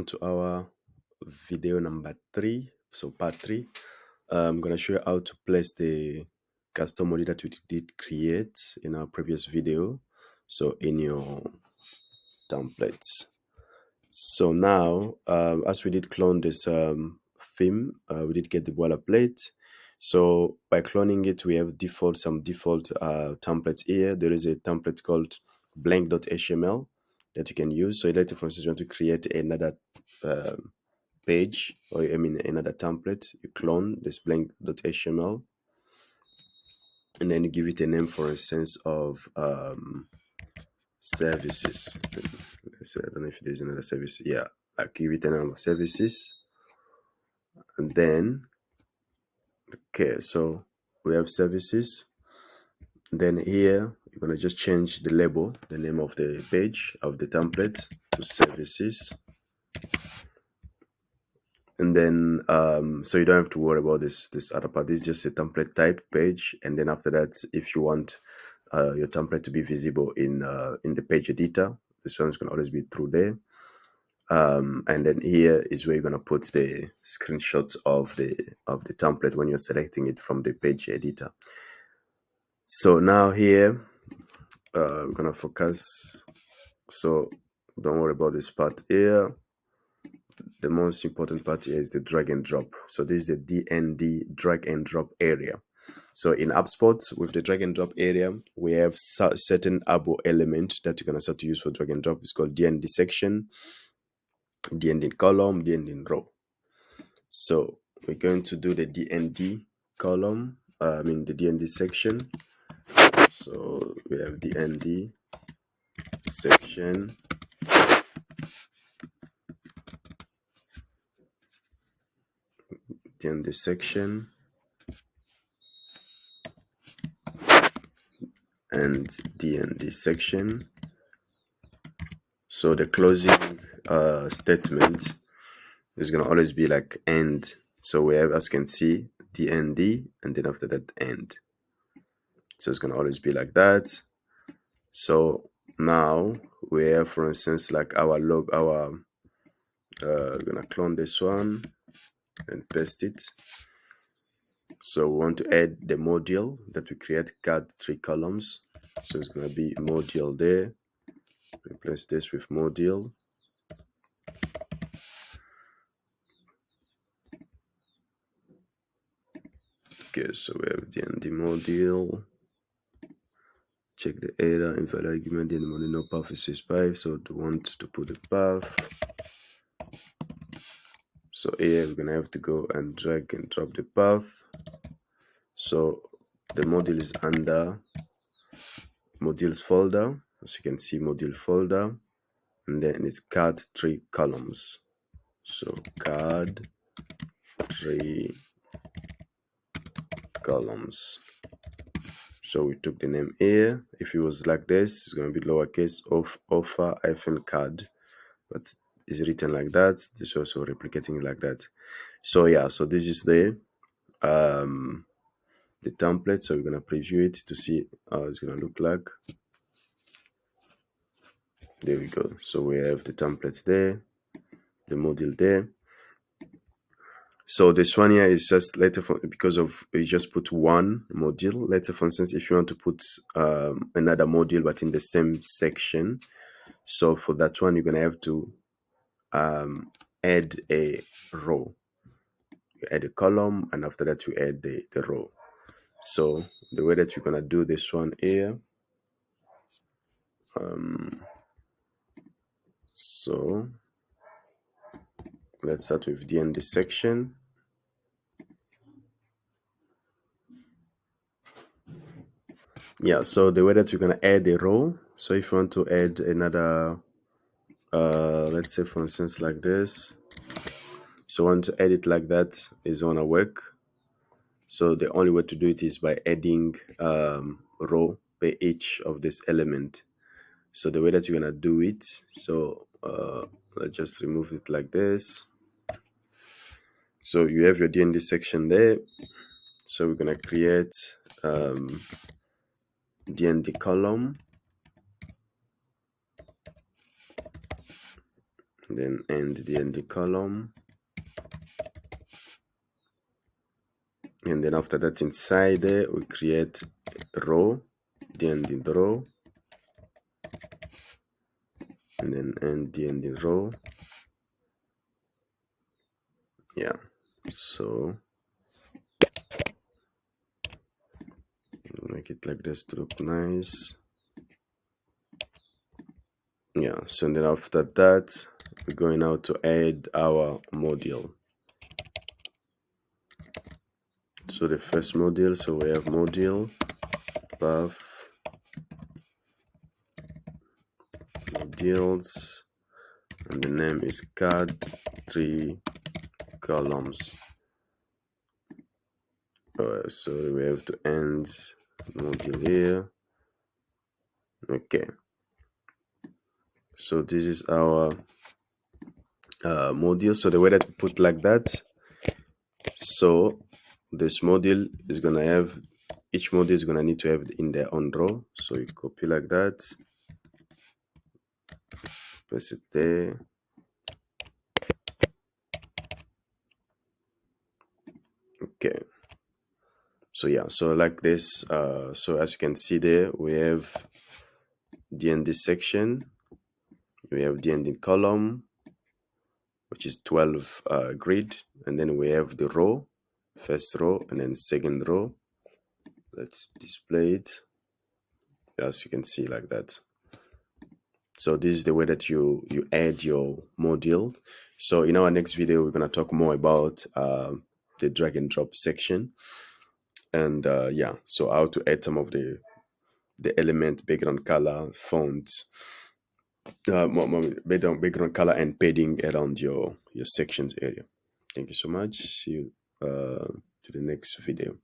on to our video number 3, so part 3. I'm going to show you how to place the custom model that we did create in our previous video, so in your templates. So now, as we did clone this theme, we did get the boilerplate. So by cloning it, we have some default templates here. There is a template called blank.html that you can use. So later, for instance, you want to create another page, or another template, you clone this blank.html, and then you give it a name, for instance, of services. So I don't know if there's another service. Yeah, I give it a name of services, and then okay, so we have services. Then here you're gonna just change the label, the name of the page of the template to services, and then so you don't have to worry about this other part. This is just a template type page, and then after that, if you want your template to be visible in the page editor, this one's gonna always be through there. And then here is where you're gonna put the screenshots of the template when you're selecting it from the page editor. So now here we're gonna focus, so don't worry about this part here. The most important part here is the drag and drop. So this is the DND, drag and drop area. So in HubSpot, with the drag and drop area, we have certain abo element that you're gonna start to use for drag and drop. It's called DND section, DND column, DND row. So we're going to do the DND column, the DND section. So we have DND section, DND section, and DND section. So the closing statement is going to always be like end. So we have, as you can see, DND, and then after that end. So it's going to always be like that. So now we have, for instance, like our log, we're going to clone this one and paste it. So we want to add the module that we create, card 3 columns. So it's going to be module there. Replace this with module. Okay, so we have the module. Check the error, invalid argument, the module no path is specified. So we want to put the path. So here we're gonna have to go and drag and drop the path. So the module is under modules folder. As you can see, module folder, and then it's card 3 columns. So card 3 columns. So we took the name here. If it was like this, it's going to be lowercase of offer-card, but it's written like that. This is also replicating like that. So yeah, so this is the template. So we're going to preview it to see how it's going to look like. There we go. So we have the template there, the module there. So this one here is just later because of you just put one module. Later, for instance, if you want to put another module but in the same section, so for that one you're gonna have to add a row. You add a column, and after that you add the row. So the way that you're gonna do this one here, so let's start with DND section. Yeah, so the way that you're gonna add a row, so if you want to add another let's say for instance like this, so want to edit like that is gonna work. So the only way to do it is by adding row by each of this element. So the way that you're gonna do it, so let's just remove it like this. So you have your DND section there. So we're gonna create DND column, then end the column, and then after that inside there we create row, the ending row, and then end the ending row. Yeah, so make it like this to look nice. Yeah, so then after that we're going now to add our module. So the first module, so we have module path modules, and the name is card 3 columns. So we have to end module here. Okay, so this is our module. So the way that we put like that, so this module is gonna have, each module is gonna need to have in their own row. So you copy like that, press it there. Okay, so yeah, so like this, so as you can see there, we have the ending section, we have the ending column, which is 12 grid, and then we have the row, first row, and then second row. Let's display it, as you can see like that. So this is the way that you add your module. So in our next video, we're going to talk more about the drag and drop section, and yeah, so how to add some of the element, background color, fonts, background color and padding around your sections area. Thank you so much. See you to the next video.